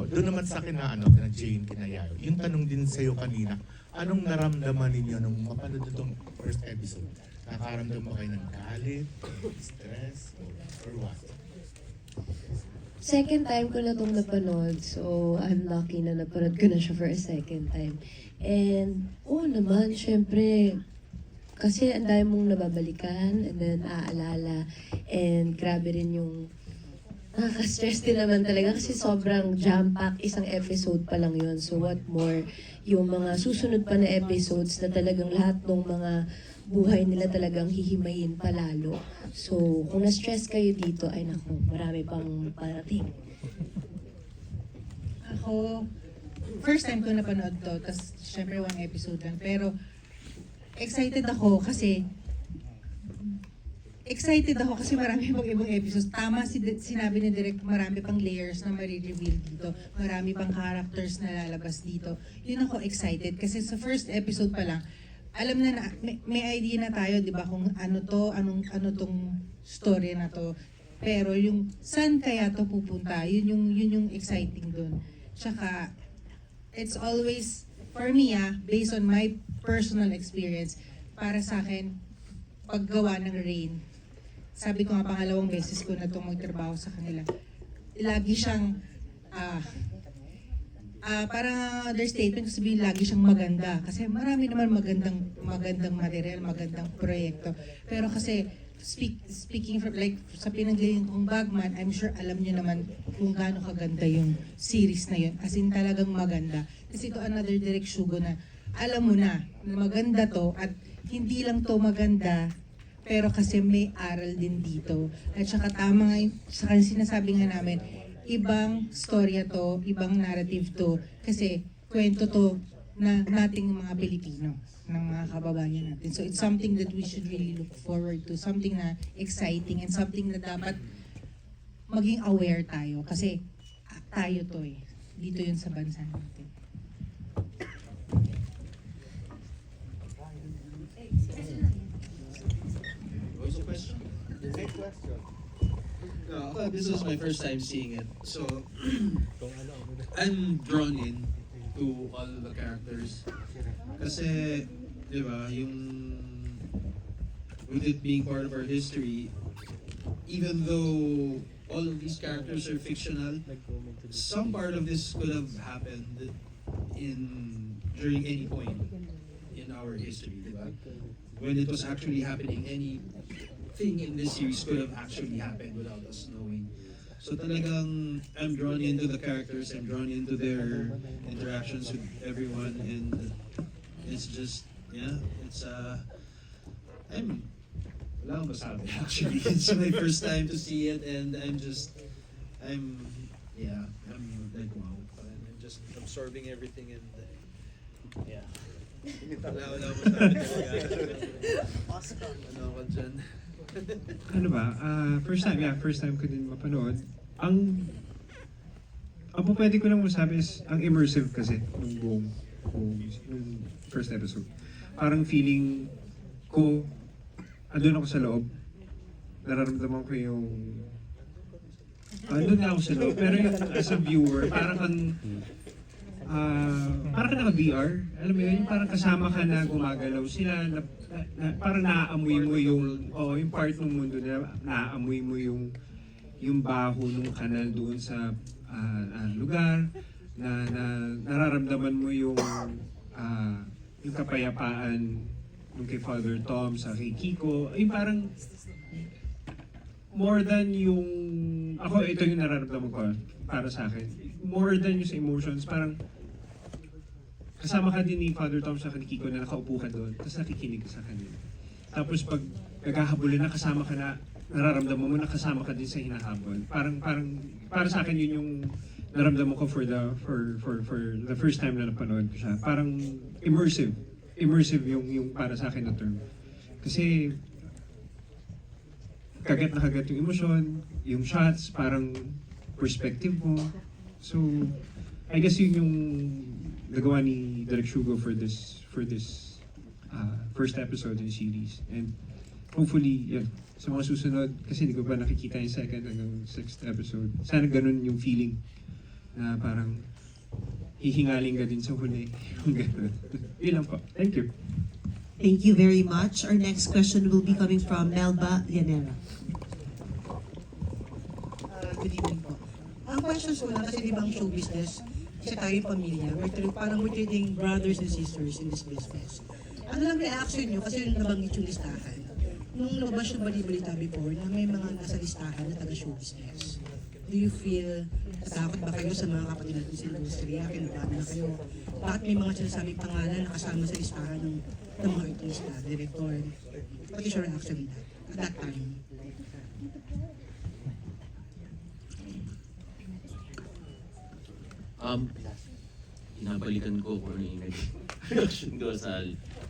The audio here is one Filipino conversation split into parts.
doon naman sa kina Jane, kina Yayo, yung tanong din sa'yo kanina, anong naramdaman ninyo nung mapanood itong first episode? Nakaramdam ba kayo ng galit, stress, or what? Second time ko na itong napanood, so I'm lucky na napanood ko na siya for a second time. And, naman, syempre, kasi ang dami mong nababalikan, and then aalala, and grabe rin yung nakaka-stress din naman talaga kasi sobrang jam-pack, isang episode pa lang yun. So what more, yung mga susunod pa na episodes na talagang lahat ng mga buhay nila talagang hihimayin palalo. So kung na-stress kayo dito, ay naku, marami pang parating. Ako, first time ko napanood to, tas syempre one episode lang, pero excited ako kasi marami pang ibang episodes. Tama sinabi ni Direk, marami pang layers na marireveal dito. Marami pang characters na lalabas dito. Yun ako excited kasi sa first episode pa lang, alam na may idea na tayo, di ba, kung ano to, ano tong story na to. Pero yung saan kaya to pupunta, yun yung exciting dun. Tsaka, it's always, for me based on my personal experience, para sa akin, paggawa ng Rain, sabi ko nga pangalawang beses ko na itong magtrabaho sa kanila, lagi siyang, parang understatement ko sabihin, lagi siyang maganda. Kasi marami naman magandang material, magandang proyekto. Pero kasi, speaking from, like, sa pinanggaling kong Bagman, I'm sure alam niyo naman kung gaano kaganda yung series na yun. As in, talagang maganda. Kasi ito another Direk Sugo na, alam mo na maganda to, at hindi lang to maganda, pero kasi may aral din dito. At saka tama nga saka sinasabi nga namin, ibang storya to, ibang narrative to, kasi kwento to na nating mga Pilipino, ng mga kababayan natin. So it's something that we should really look forward to, something na exciting and something na dapat maging aware tayo. Kasi tayo to dito yun sa bansa natin. This was my first time seeing it. So, I'm drawn in to all the characters. Kasi, di ba, with it being part of our history, even though all of these characters are fictional, some part of this could have happened during any point in our history, di ba? When it was actually happening, anything in this series could have actually happened without us knowing. So talagang I'm drawn into the characters, I'm drawn into their interactions with everyone, and it's just, wala akong masabi actually. It's my first time to see it, and I'm like, wow. I'm just absorbing everything, and wala akong masabi. Ano ako dyan? Ano ba? First time ko din mapanood. Ang pwede ko lang masabi is, ang immersive kasi nung first episode. Parang feeling ko, andun ako sa loob. Nararamdaman ko yung, andun na ako sa loob. Pero yung as a viewer, parang naka-VR. Alam mo yun, parang kasama ka na gumagalaw sila, parang naaamoy mo yung part ng mundo na naaamoy mo yung baho ng kanal doon sa lugar, na nararamdaman mo yung kapayapaan ng kay Father Tom sa kay Kiko. Yung parang more than yung, ito yung nararamdaman ko para sa akin. More than yung sa emotions, parang kasama ka din ni Father Tom sa Kiko na nakaupo ka doon, tapos nakikinig ka sa kanila. Tapos pag naghahabulin na, kasama ka na, nararamdaman mo na kasama ka din sa hinahabol. Parang para sa akin yun yung naramdaman ko for the first time na napanood ko siya. Parang immersive yung para sa akin na term. Kasi kagat na kagat yung emosyon, yung shots, parang perspective mo. So, I guess yun yung nagawa ni Direk Sugo for this first episode in the series. And hopefully, yan, sa mga susunod, kasi hindi ko pa nakikita yung second hanggang sixth episode. Sana ganun yung feeling na parang hihingaling ka din sa huli. Yung ganun. Yun lang po. Thank you. Thank you very much. Our next question will be coming from Melba Llanera. Good evening po. Ang question ko lang, kasi di ba ang show business, kasi tayo yung pamilya, parang we're treating brothers and sisters in this business. Ano lang reaction nyo, kasi yung nabanggit yung listahan, nung lumabas yung bali-balita before na may mga nasa listahan na taga-show business. Do you feel natakot ba kayo sa mga kapatid natin sa industriya? Kinabahan na kayo? Bakit may mga sinasabing pangalan na kasama sa listahan ng mga artista, director? What is your reaction at that time? Inabalikan ko kung ano yung reaction ko sa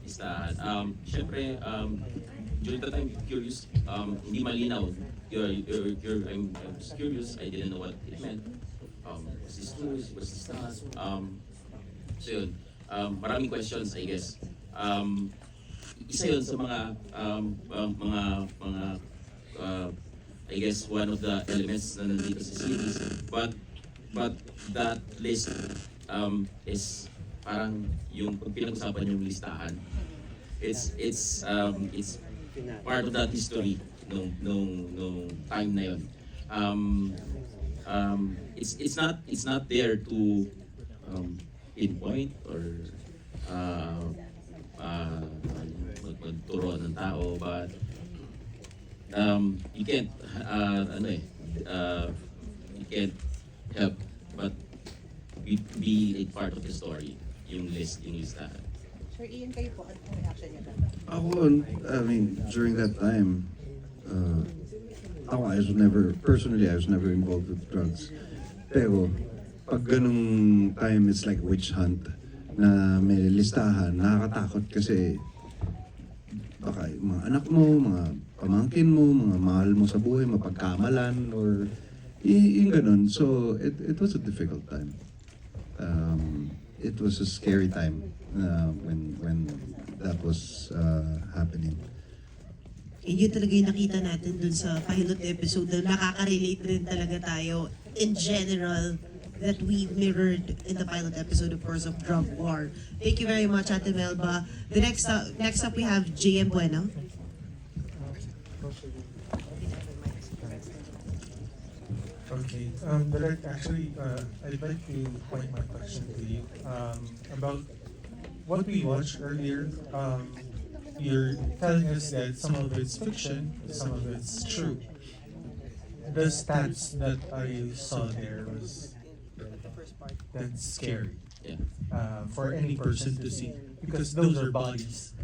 listahan. Syempre, during the time, curious, hindi malinaw. I'm just curious, I didn't know what it meant. Was this true? Was this not? So yun, maraming questions, I guess. Isa yun sa mga, I guess, one of the elements na nandito sa series. But that list is parang yung pag pinag-usapan yung listahan, it's part of that history nung time na yun. It's not there to pinpoint or magturo ng tao, but you can't you can't help but be a part of the story, yung listahan. Sir Ian, kayo po, ano reaction niyo? Ako, I mean, during that time, I was never involved with drugs. Pero, pag ganung time, it's like witch hunt na may listahan, nakakatakot kasi baka yung mga anak mo, mga pamangkin mo, mga mahal mo sa buhay, mapagkamalan, or yung ganun. So, it was a difficult time. It was a scary time when that was happening. And yun talaga yung nakita natin dun sa pilot episode na nakaka-relate rin talaga tayo in general that we mirrored in the pilot episode, of course, of Drug War. Thank you very much, Ate Melba. The next up we have JM Bueno. Okay, Direct, actually, I'd like to point my question to you about what we watched earlier. You're telling us that some of it's fiction, some of it's true. The stats that I saw there was that's scary Yeah. for any person to see because those are bodies.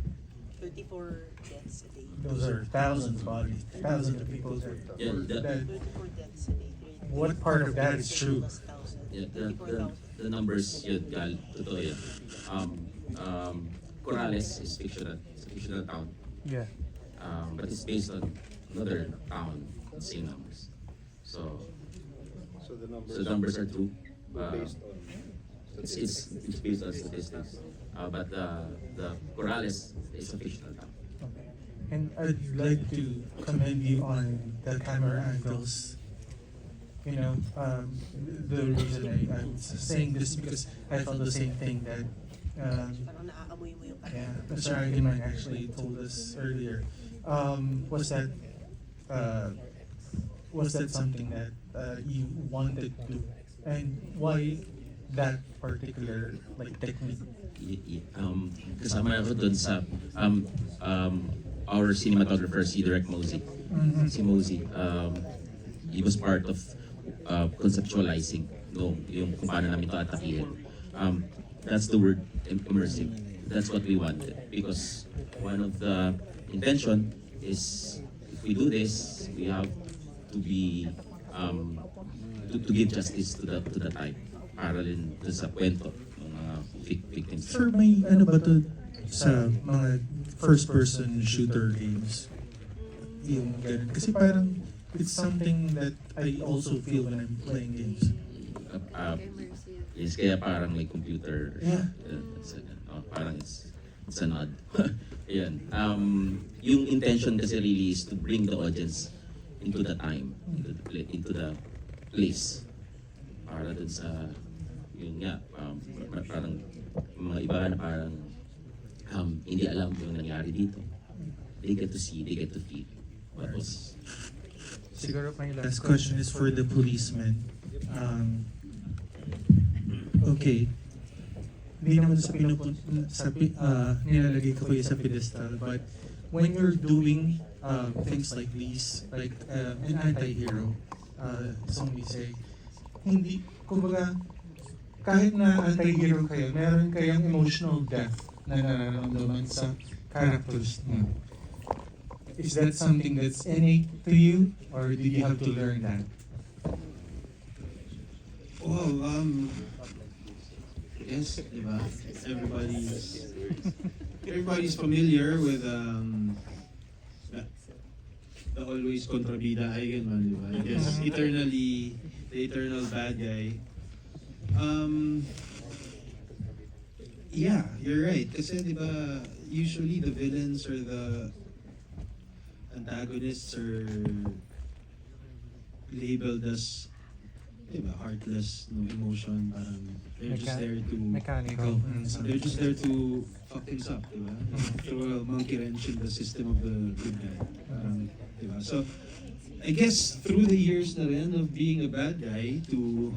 34 deaths a day. Those are thousands of bodies, thousands of people that Yeah, that 34 deaths a day. what part of that is true? Yeah, the numbers yun, Gal, totoo yun. Corrales is fictional. It's a fictional town. Yeah. But it's based on another town, same numbers. So So the numbers are true. It's based on statistics. But the Corrales is a fictional town. Okay. And I'd like to commend you on the camera angles. You know, the reason I'm saying this because I felt the same thing that Parang naaamoy mo yung yeah, Mr. Eigenman actually told us earlier. Was that something that you wanted to do, and why that particular like technique? Kasama ako dun sa our cinematographer, si Direct Mosey. Mhm. Si Mosey, he was part of conceptualizing yung kung paano namin ito atakihin. That's the word, immersive. That's what we wanted because one of the intention is if we do this, we have to be to give justice to the type para rin dun sa kwento ng mga victims. Sir, may ano ba to sa mga first-person shooter games? Yung ganun. Kasi parang it's something that I also feel when I'm playing games. Yes, kaya parang may computer. Yeah. Parang it's a nod. Ayan. Yung intention kasi really is to bring the audience into the time, into the place. para dun sa, yun nga, parang mga iba na parang hindi alam yung nangyari dito. They get to see, they get to feel what was. Siguro my last question is for the policeman. Okay. Hindi naman sa nilalagay ko kayo sa pedestal, but when you're doing things like these, like an anti-hero, some may say, hindi, kumbaga, kahit na anti-hero kayo, meron kayong emotional depth na nararamdaman sa characters niyo. Is that something that's innate to you, or did you have to learn that? Well, yes, diba? Everybody's familiar with the always kontrabida Iron Man, diba? I guess eternally the eternal bad guy. Yeah, you're right. Kasi diba, usually the villains or the antagonists are labeled as diba, heartless, no emotion, parang they're just there to Mechanical. they're just there to fuck things up, diba? Throw a monkey wrench in the system of the good guy. Diba? So, I guess through the years na rin of being a bad guy to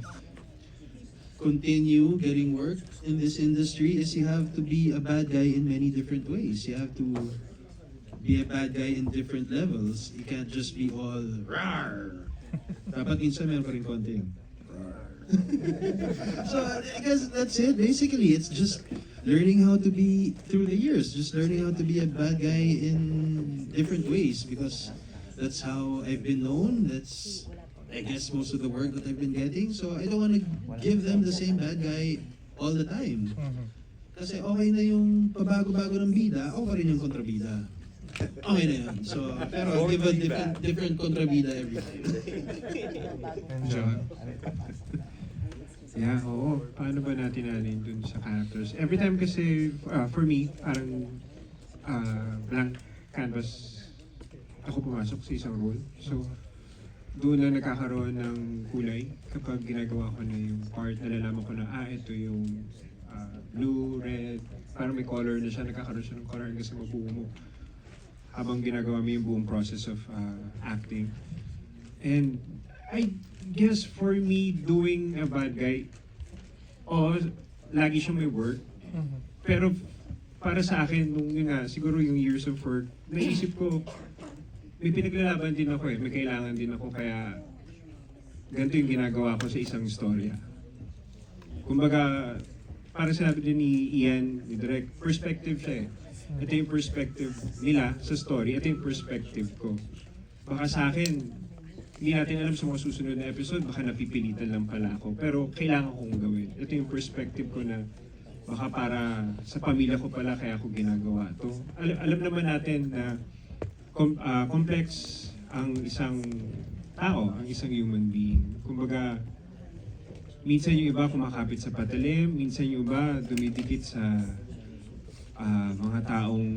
continue getting work in this industry is you have to be a bad guy in many different ways. You have to be a bad guy in different levels. You can't just be all rawr. Dapat minsan meron pa rin konti yung so I guess that's it. Basically, it's just learning how to be through the years, just learning how to be a bad guy in different ways because that's how I've been known. That's I guess most of the work that I've been getting. So I don't want to give them the same bad guy all the time. Kasi okay na yung pabago-bago ng bida, okay rin yung kontrabida. Okay na yun. So, pero give a different kontrabida every time. John. Yeah, oo. Paano ba natin alin dun sa characters? Every time kasi, for me, parang blank canvas ako pumasok sa isang role. So, doon na nagkakaroon ng kulay kapag ginagawa ko na yung part, nalalaman ko na, ito yung blue, red, parang may color na siya, nagkakaroon siya ng color hanggang sa mabuo mo. Habang ginagawa mo yung buong process of acting. And I guess for me, doing a bad guy, lagi siyang may work. Pero para sa akin, nung yun nga, siguro yung years of work, naisip ko, may pinaglalaban din ako may kailangan din ako, kaya ganito yung ginagawa ko sa isang istorya. Kumbaga, para sinabi din ni Ian, ni Direk, perspective siya Ito yung perspective nila sa story, ito yung perspective ko. Baka sa akin, hindi natin alam sa mga susunod na episode, baka napipilitan lang pala ako. Pero kailangan kong gawin. Ito yung perspective ko na baka para sa pamilya ko pala kaya ako ginagawa to. Alam naman natin na complex ang isang tao, ang isang human being. Kumbaga, minsan yung iba kumakapit sa patalim, minsan yung iba dumidikit sa mga taong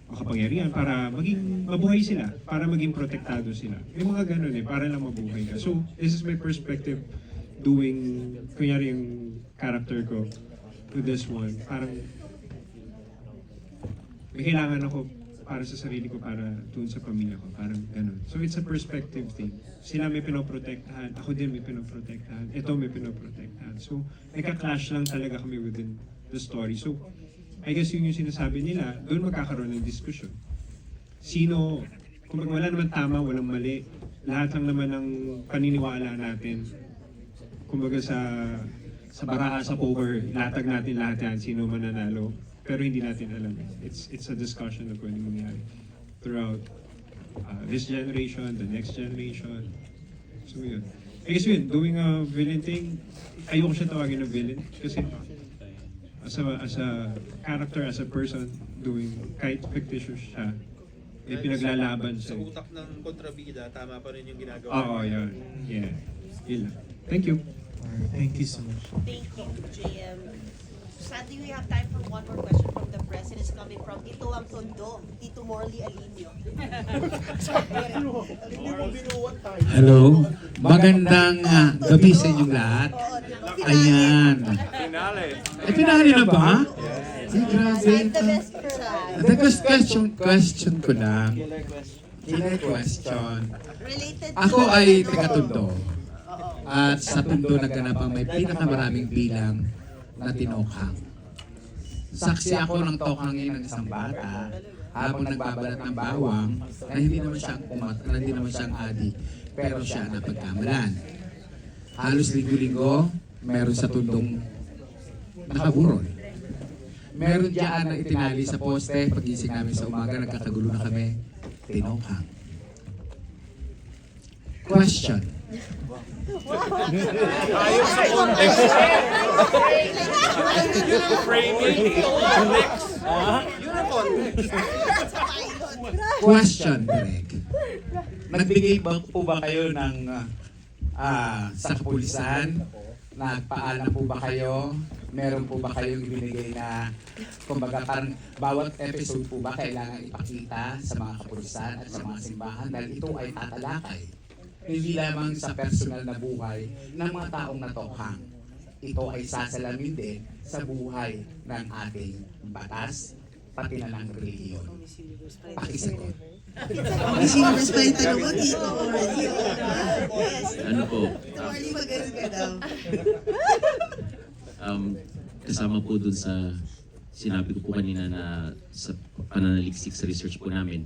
makapangyarihan para maging mabuhay sila, para maging protektado sila. May mga ganun para lang mabuhay ka. So, this is my perspective doing, kunyari yung character ko to this one. Parang may kailangan ako para sa sarili ko, para dun sa pamilya ko. Parang ganun. So, it's a perspective thing. Sila may pinoprotektahan, ako din may pinoprotektahan, ito may pinoprotektahan. So, nagka-clash lang talaga kami within the story. So, I guess yun yung sinasabi nila, doon magkakaroon ng diskusyon. Sino, kung wala naman tama, walang mali, lahat lang naman ng paniniwala natin. Kumbaga sa baraha, sa poker, latag natin lahat yan, sino mananalo. Pero hindi natin alam. It's a discussion na pwedeng mangyari throughout this generation, the next generation. So yun. I guess yun, doing a villain thing, ayoko siya tawagin na villain kasi as a character, as a person, doing kahit fictitious siya, may pinaglalaban Sa siya. utak ng kontrabida, tama pa rin yung ginagawa. Oo, yun. Yeah. Yun lang. Thank you. Thank you so much. Thank you, JM. Sadly, we have time for one more question from the press. It is coming from Ito Ang Tondo, Tito Morley Alinio. Hello, magandang gabi sa inyong lahat. Ayan. Pinali na ba? Ay, grabe. The best for life. The question ko lang. Question. Related Ako ay taga-Tondo. At sa Tondo naganap ang may pinakamaraming bilang na tinokhang. Saksi ako ng tokhangin ng isang bata habang nagbabalat ng bawang na hindi naman siyang adi, pero siya napagkamalan. Halos linggo-linggo, meron sa Tondong nakaburol. Meron diyan na itinali sa poste, pagising namin sa umaga, nagkakagulo na kami, tinokhang. Question. Question, Greg. Nagbigay po ba kayo ng sa kapulisan? Nagpaalam po ba kayo? Meron po ba kayong ibinigay na, kumbaga parang bawat episode po ba kailangan ipakita sa mga kapulisan at sa mga simbahan dahil ito ay tatalakay hindi lamang sa personal na buhay ng mga taong natokhang. Ito ay sasalamin din sa buhay ng ating batas, pati na ng relihiyon. Pakisagot. Miss Universe pa yung tanong ko, Tito Morley. Yes. Ano po? Tito Morley, magaling ka daw. Kasama po dun sa sinabi ko po kanina na sa pananaliksik sa research po namin,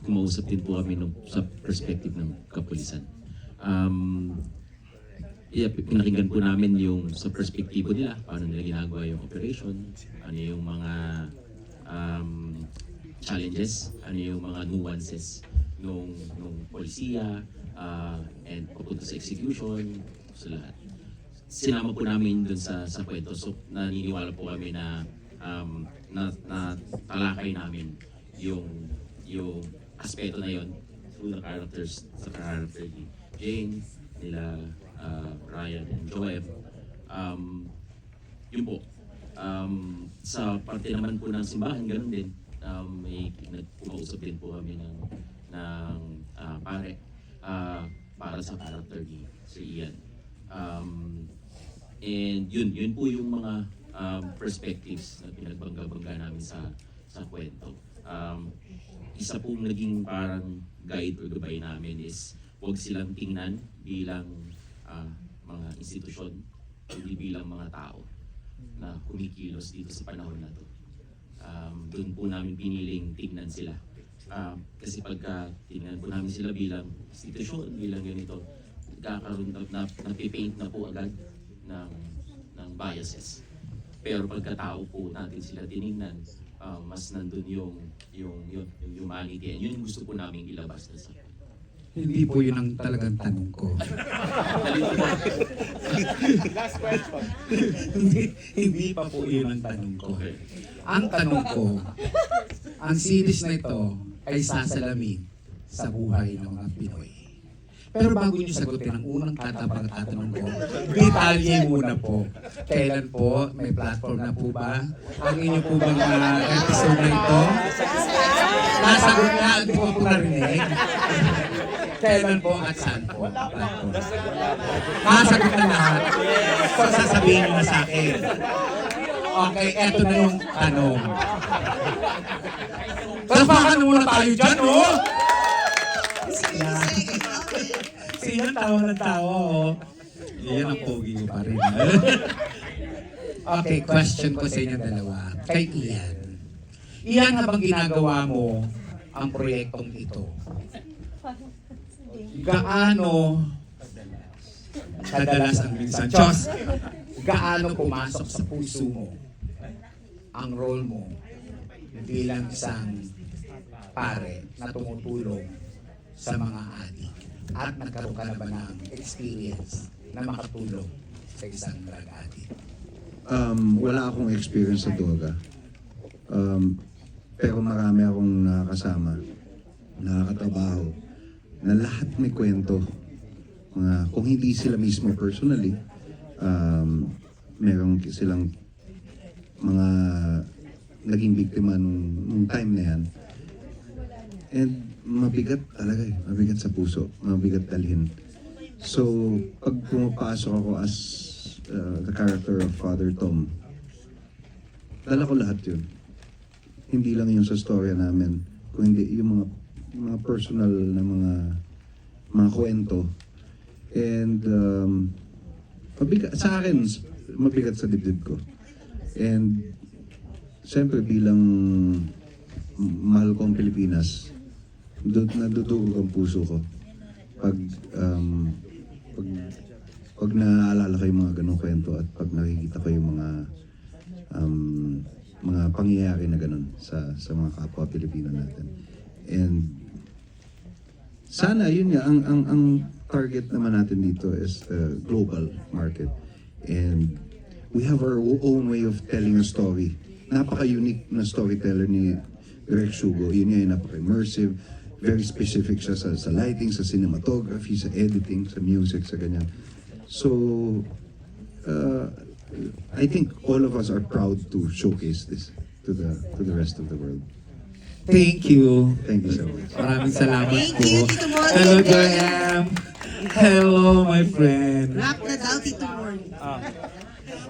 kumausap din po kami sa perspective ng kapulisan. Pinakinggan po namin yung sa perspektibo nila, paano nila ginagawa yung operation, ano yung mga challenges, ano yung mga nuances nung polisiya, and papunta sa execution, sa lahat. Sinama po namin dun sa kwento, so naniniwala po kami na talakay namin yung aspeto na yon through the characters, sa character ni Jane, nila Ryan and Joem. Yun po. Sa parte naman po ng simbahan, ganun din. May nagpumausap din po kami ng pare para sa character ni Sir Ian. And yun po yung mga perspectives na pinagbangga-bangga namin sa kwento. Isa pong naging parang guide or gabay namin is huwag silang tingnan bilang mga institusyon, hindi bilang mga tao na kumikilos dito sa panahon na to. Doon po namin piniling tingnan sila. Kasi pagka tingnan po namin sila bilang institusyon, bilang ganito, kakaroon na napipaint na po agad ng biases. Pero pagkatao po natin sila tinignan, mas nandun yung humanity, and yun yung gusto po namin ilabas na sa. Hindi po yun ang talagang tanong ko. Last question. hindi pa po yun ang tanong ko. Okay. Ang tanong ko, ang series na ito ay sasalamin sa buhay ng mga Pinoy. Pero bago niyo sagutin ang unang tatanong ko, detalye muna po. Kailan po? May platform na po ba? Ang inyo po bang episode na ito? Nasagot na, hindi ko po narinig. Kailan po at saan po? Platform. Nasagot na lahat. So sasabihin niyo na sa akin. Okay, eto na yung tanong. Talapakan muna tayo dyan, oh! Siya tawa ng tawa, oh. Iyan ang pogi ko pa rin. Okay, question ko sa inyong dalawa. Kay Ian. Ian, habang ginagawa mo ang proyektong ito, gaano kadalas ang minsan, Diyos, gaano pumasok sa puso mo ang role mo bilang isang pare na tumutulong sa mga adik? At nagkaroon ka na ba ng experience na makatulong sa isang drug addict? Wala akong experience sa droga. Pero marami akong nakakasama, nakakatrabaho, na lahat may kwento. Kung hindi sila mismo personally, meron silang mga naging biktima nung time na yan. And mabigat talaga eh. Mabigat sa puso. Mabigat dalhin. So, pag pumapasok ako as the character of Father Tom, dala ko lahat yun. Hindi lang yung sa storya namin, kundi yung mga personal na mga kwento. And mabigat sa akin, mabigat sa dibdib ko. And siyempre bilang mahal ko ang Pilipinas, nadudugog ang puso ko pag naaalala ko yung mga ganong kwento at pag nakikita ko yung mga pangyayari na ganon sa mga kapwa Pilipino natin. And sana yun nga ang target naman natin dito is the global market. And we have our own way of telling a story. Napaka-unique na storyteller ni Direk Sugo. Yun nga yung napaka-immersive, very specific siya sa lighting, sa cinematography, sa editing, sa music, sa ganyan. So, I think all of us are proud to showcase this to the rest of the world. Thank you. Thank you so much. Maraming salamat Thank po. you, Tito Morgan. Hello, Joyam. Hello, my friend. Rap na daw, Tito Morgan.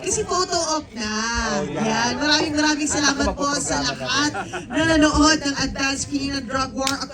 Kasi photo op na. Yan. Maraming salamat po sa lahat na nanood ng Advanced Screening ng Drug War, a